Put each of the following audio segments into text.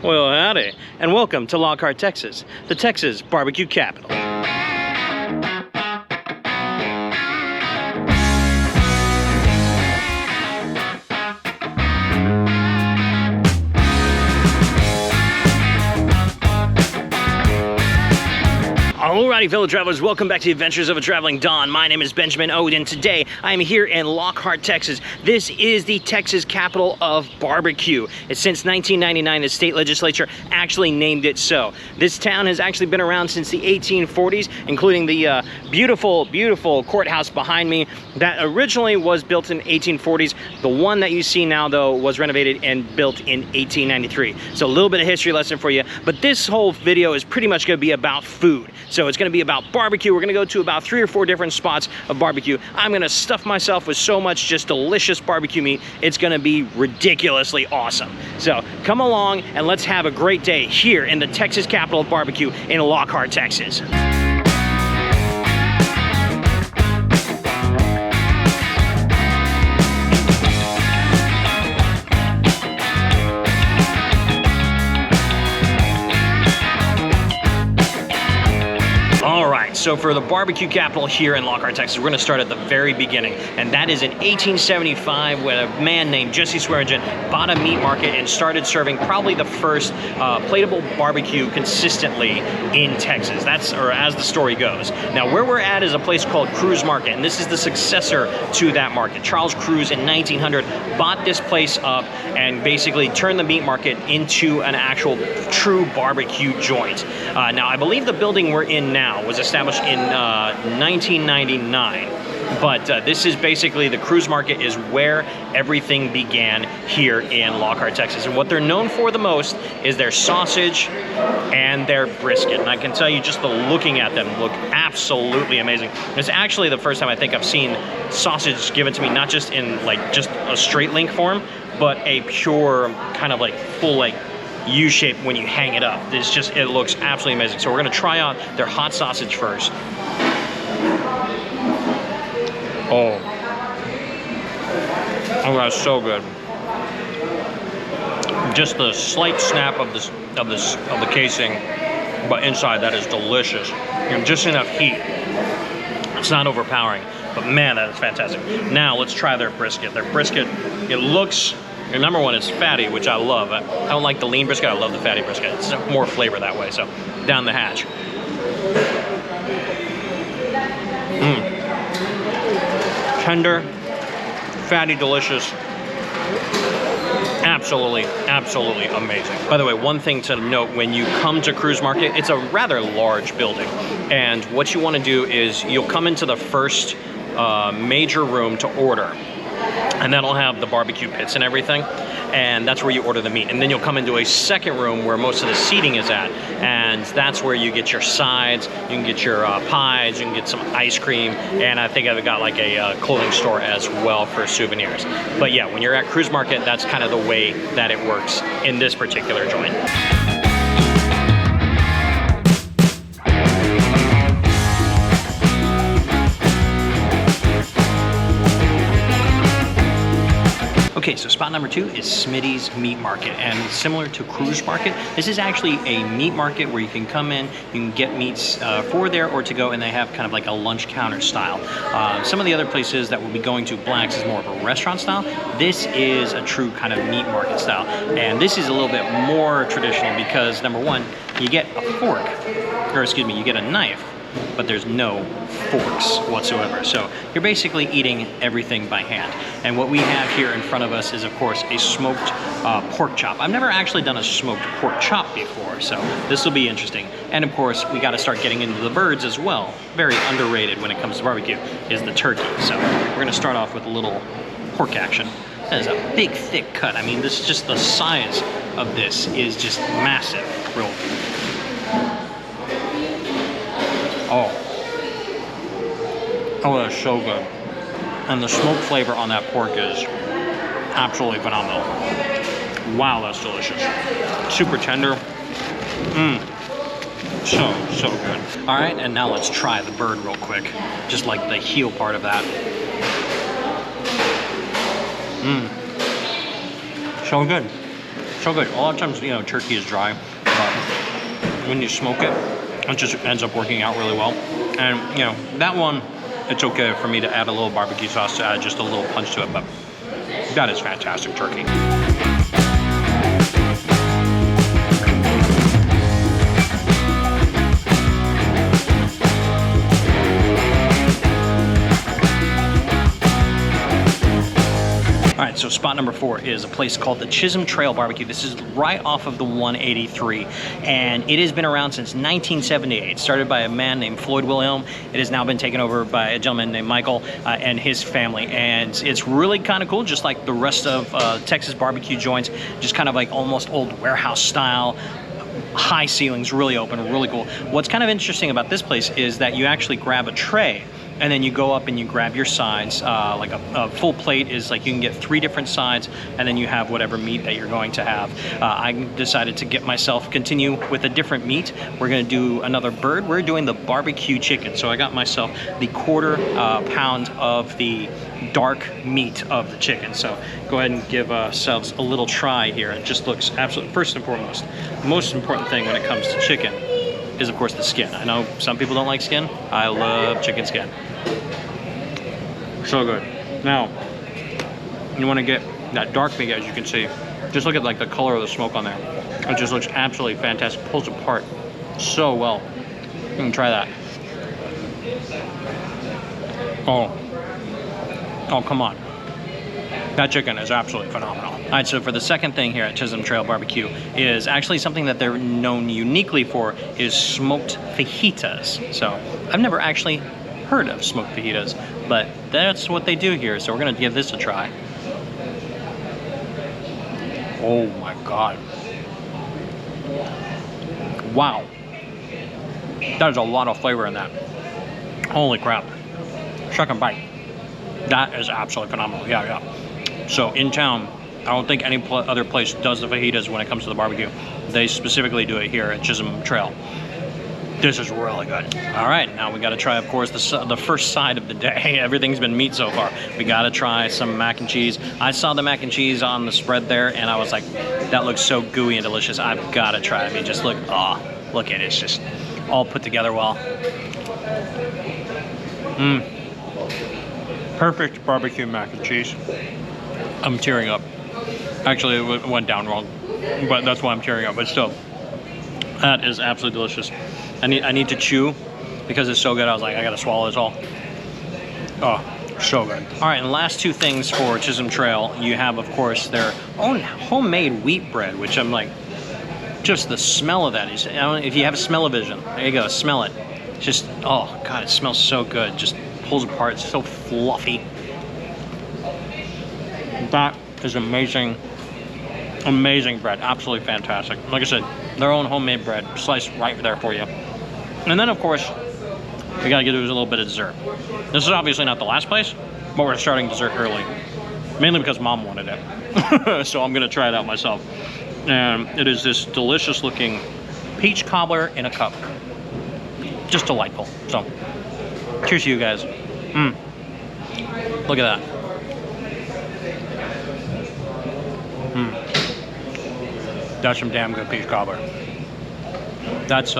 Well, howdy, and welcome to Lockhart, Texas, the Texas BBQ Capital. Alrighty, fellow travelers, welcome back to the Adventures of a Traveling Don. My name is Benjamin Ode, and today I am here in Lockhart, Texas. This is the Texas capital of barbecue. It's since 1999, the state legislature actually named it so. This town has actually been around since the 1840s, including the beautiful, beautiful courthouse behind me that originally was built in 1840s. The one that you see now, though, was renovated and built in 1893. So a little bit of history lesson for you, but this whole video is pretty much going to be about food. So it's going to be about barbecue. We're going to go to about 3 or 4 different spots of barbecue. I'm going to stuff myself with so much just delicious barbecue meat. It's going to be ridiculously awesome. So come along and let's have a great day here in the Texas capital of barbecue in Lockhart, Texas. So for the barbecue capital here in Lockhart, Texas, we're going to start at the very beginning, and that is in 1875 when a man named Jesse Swearingen bought a meat market and started serving probably the first plateable barbecue consistently in Texas. That's, or as the story goes. Now where we're at is a place called Kruez Market, and this is the successor to that market. Charles Kruez in 1900 bought this place up and basically turned the meat market into an actual true barbecue joint. Now I believe the building we're in now was established in 1999, but this is basically the Kruez Market is where everything began here in Lockhart, Texas. And what they're known for the most is their sausage and their brisket. And I can tell you, just the looking at them look absolutely amazing. It's actually the first time I think I've seen sausage given to me, not just in like just a straight link form, but a pure kind of like full like U-shape when you hang it up. It's just, it looks absolutely amazing. So we're gonna try out their hot sausage first. Oh, that's so good. Just the slight snap of the casing, but inside that is delicious. And just enough heat. It's not overpowering, but man, that is fantastic. Now let's try their brisket. Their brisket, it looks, and number one, it's fatty, which I love. I don't like the lean brisket, I love the fatty brisket. It's more flavor that way, so down the hatch. Tender, fatty, delicious. Absolutely, absolutely amazing. By the way, one thing to note, when you come to Kruez Market, it's a rather large building. And what you want to do is you'll come into the first major room to order. And that'll have the barbecue pits and everything, and that's where you order the meat. And then you'll come into a second room where most of the seating is at, and that's where you get your sides, you can get your pies, you can get some ice cream, and I think I've got like a clothing store as well for souvenirs. But yeah, when you're at Kruez Market, that's kind of the way that it works in this particular joint. Okay, so spot number 2 is Smitty's Meat Market, and similar to Kruez Market, this is actually a meat market where you can come in, you can get meats for there or to go, and they have kind of like a lunch counter style. Some of the other places that we'll be going to, Black's, is more of a restaurant style. This is a true kind of meat market style, and this is a little bit more traditional because number one, you get a fork, or excuse me, you get a knife, but there's no forks whatsoever. So you're basically eating everything by hand. And what we have here in front of us is, of course, a smoked pork chop. I've never actually done a smoked pork chop before, so this will be interesting. And of course, we got to start getting into the birds as well. Very underrated when it comes to barbecue is the turkey. So we're going to start off with a little pork action. That is a big, thick cut. I mean, this is just the size of this is just massive. Real. Oh, that's so good. And the smoked flavor on that pork is absolutely phenomenal. Wow, that's delicious. Super tender. So good. All right, and now let's try the bird real quick. Just like the heel part of that. So good. So good. A lot of times, you know, turkey is dry, but when you smoke it, it just ends up working out really well. And, you know, that one, it's okay for me to add a little barbecue sauce to add just a little punch to it, but that is fantastic turkey. All right, so spot number 4 is a place called the Chisholm Trail BBQ. This is right off of the 183, and it has been around since 1978. Started by a man named Floyd Wilhelm. It has now been taken over by a gentleman named Michael and his family, and it's really kind of cool, just like the rest of Texas barbecue joints, just kind of like almost old warehouse style. High ceilings, really open, really cool. What's kind of interesting about this place is that you actually grab a tray and then you go up and you grab your sides. Like a full plate is like you can get 3 different sides, and then you have whatever meat that you're going to have. I decided to get myself, continue with a different meat. We're gonna do another bird. We're doing the barbecue chicken. So I got myself the 1/4 pound of the dark meat of the chicken. So go ahead and give ourselves a little try here. It just looks absolutely, first and foremost, the most important thing when it comes to chicken is of course the skin. I know some people don't like skin. I love chicken skin. So good. Now, you want to get that dark meat, as you can see. Just look at like the color of the smoke on there. It just looks absolutely fantastic. Pulls apart so well. You can try that. Oh, come on. That chicken is absolutely phenomenal. All right, so for the second thing here at Chisholm Trail BBQ is actually something that they're known uniquely for is smoked fajitas. So I've never actually heard of smoked fajitas, but that's what they do here. So we're gonna give this a try. Oh my God. Wow. That is a lot of flavor in that. Holy crap. Second bite. That is absolutely phenomenal. Yeah. So in town, I don't think any other place does the fajitas when it comes to the barbecue. They specifically do it here at Chisholm Trail. This is really good. All right, now we gotta try, of course, the first side of the day. Everything's been meat so far. We gotta try some mac and cheese. I saw the mac and cheese on the spread there, and I was like, that looks so gooey and delicious. I've gotta try it. I mean, just look at it. It's just all put together well. Perfect barbecue mac and cheese. I'm tearing up. Actually, it went down wrong, but that's why I'm tearing up. But still, that is absolutely delicious. I need to chew because it's so good. I was like, I gotta swallow this all. Oh, so good. All right, and the last 2 things for Chisholm Trail, you have, of course, their own homemade wheat bread, which I'm like, just the smell of that is, I don't know if you have a smell-o-vision. There you go, smell it. It's just, oh God, it smells so good. Just pulls apart, it's so fluffy. That is amazing, amazing bread, absolutely fantastic. Like I said, their own homemade bread, sliced right there for you. And then of course, we gotta get a little bit of dessert. This is obviously not the last place, but we're starting dessert early. Mainly because Mom wanted it. So I'm gonna try it out myself. And it is this delicious looking peach cobbler in a cup. Just delightful. So, cheers to you guys. Look at that. That's some damn good peach cobbler. That's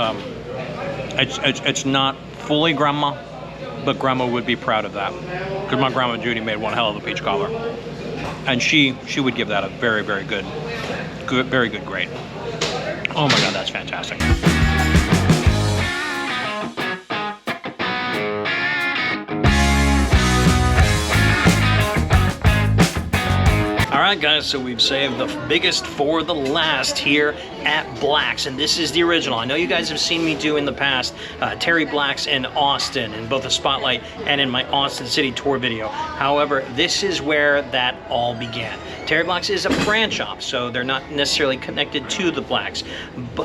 it's not fully grandma, but grandma would be proud of that because my grandma Judy made one hell of a peach cobbler, and she would give that a very good grade. Oh my God, that's fantastic. Alright guys, so we've saved the biggest for the last here at Black's, and this is the original. I know you guys have seen me do in the past Terry Black's in Austin, in both the Spotlight and in my Austin City tour video. However, this is where that all began. Terry Black's is a brand shop, so they're not necessarily connected to the Black's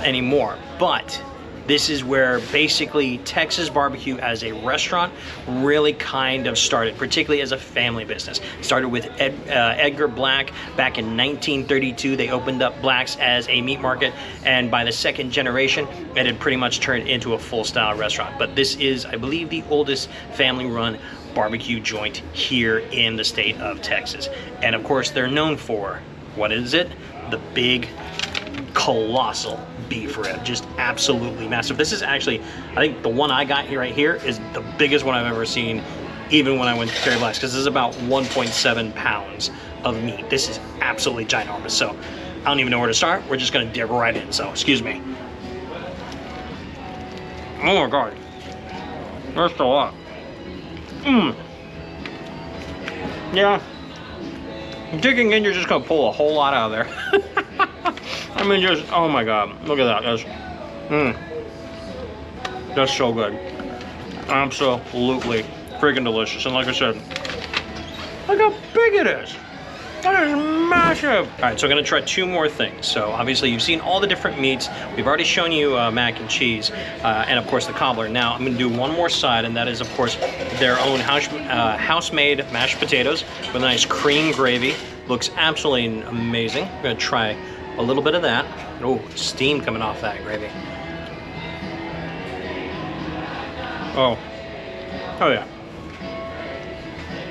anymore, but this is where basically Texas barbecue as a restaurant really kind of started, particularly as a family business. It started with Edgar Black back in 1932. They opened up Black's as a meat market, and by the second generation, it had pretty much turned into a full-style restaurant. But this is, I believe, the oldest family-run barbecue joint here in the state of Texas. And of course, they're known for, what is it? the big, colossal beef rib, just absolutely massive. This is actually, I think the one I got here right here is the biggest one I've ever seen, even when I went to Famous Blacks, because this is about 1.7 pounds of meat. This is absolutely ginormous. So I don't even know where to start. We're just gonna dip right in. So excuse me. Oh my God, that's a lot. Yeah, digging in, you're just gonna pull a whole lot out of there. I mean, just, oh my God, look at that. That's so good. Absolutely freaking delicious. And like I said, look how big it is. That is massive. All right, so I'm gonna try two more things. So obviously you've seen all the different meats. We've already shown you mac and cheese, and of course the cobbler. Now I'm gonna do one more side, and that is of course their own house-made mashed potatoes with a nice cream gravy. Looks absolutely amazing. I'm gonna try a little bit of that. Oh, steam coming off that gravy. Oh yeah.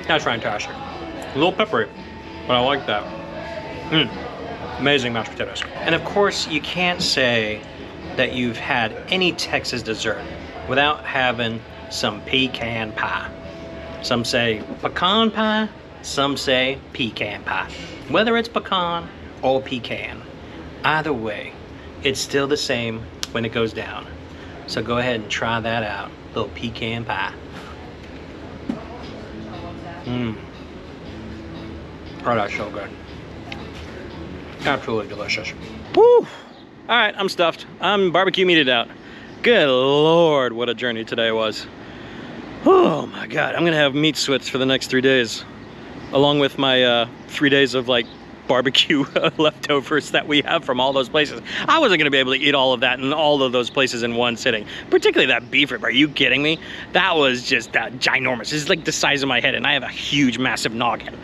That's fantastic. A little peppery, but I like that. Amazing mashed potatoes. And of course, you can't say that you've had any Texas dessert without having some pecan pie. Some say pecan pie, some say pecan pie. Whether it's pecan or pecan, either way, it's still the same when it goes down. So go ahead and try that out, little pecan pie. Oh, that's so good. Absolutely delicious. Woo! All right, I'm stuffed. I'm barbecue meated out. Good Lord, what a journey today was. Oh my God, I'm gonna have meat sweats for the next 3 days, along with my 3 days of like barbecue leftovers that we have from all those places. I wasn't gonna be able to eat all of that in all of those places in one sitting, particularly that beef rib. Are you kidding me? That was just ginormous. It's like the size of my head, and I have a huge, massive noggin.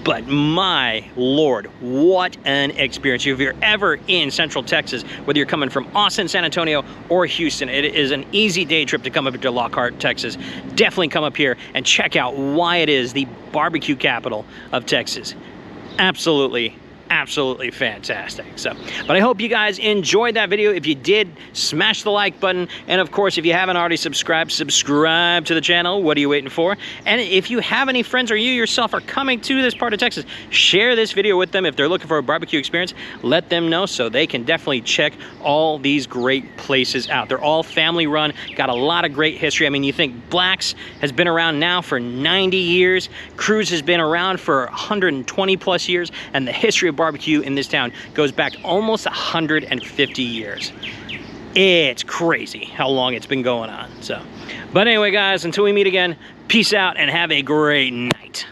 But my Lord, what an experience. If you're ever in Central Texas, whether you're coming from Austin, San Antonio, or Houston, it is an easy day trip to come up to Lockhart, Texas. Definitely come up here and check out why it is the barbecue capital of Texas. Absolutely fantastic. So, but I hope you guys enjoyed that video. If you did, smash the like button, and of course if you haven't already subscribed to the channel. What are you waiting for? And if you have any friends or you yourself are coming to this part of Texas, share this video with them. If they're looking for a barbecue experience, let them know so they can definitely check all these great places out. They're all family run, got a lot of great history. I mean, you think Blacks has been around now for 90 years, Kruez has been around for 120 plus years, and the history of barbecue in this town goes back almost 150 years. It's crazy how long it's been going on. So, but anyway guys, until we meet again, peace out and have a great night.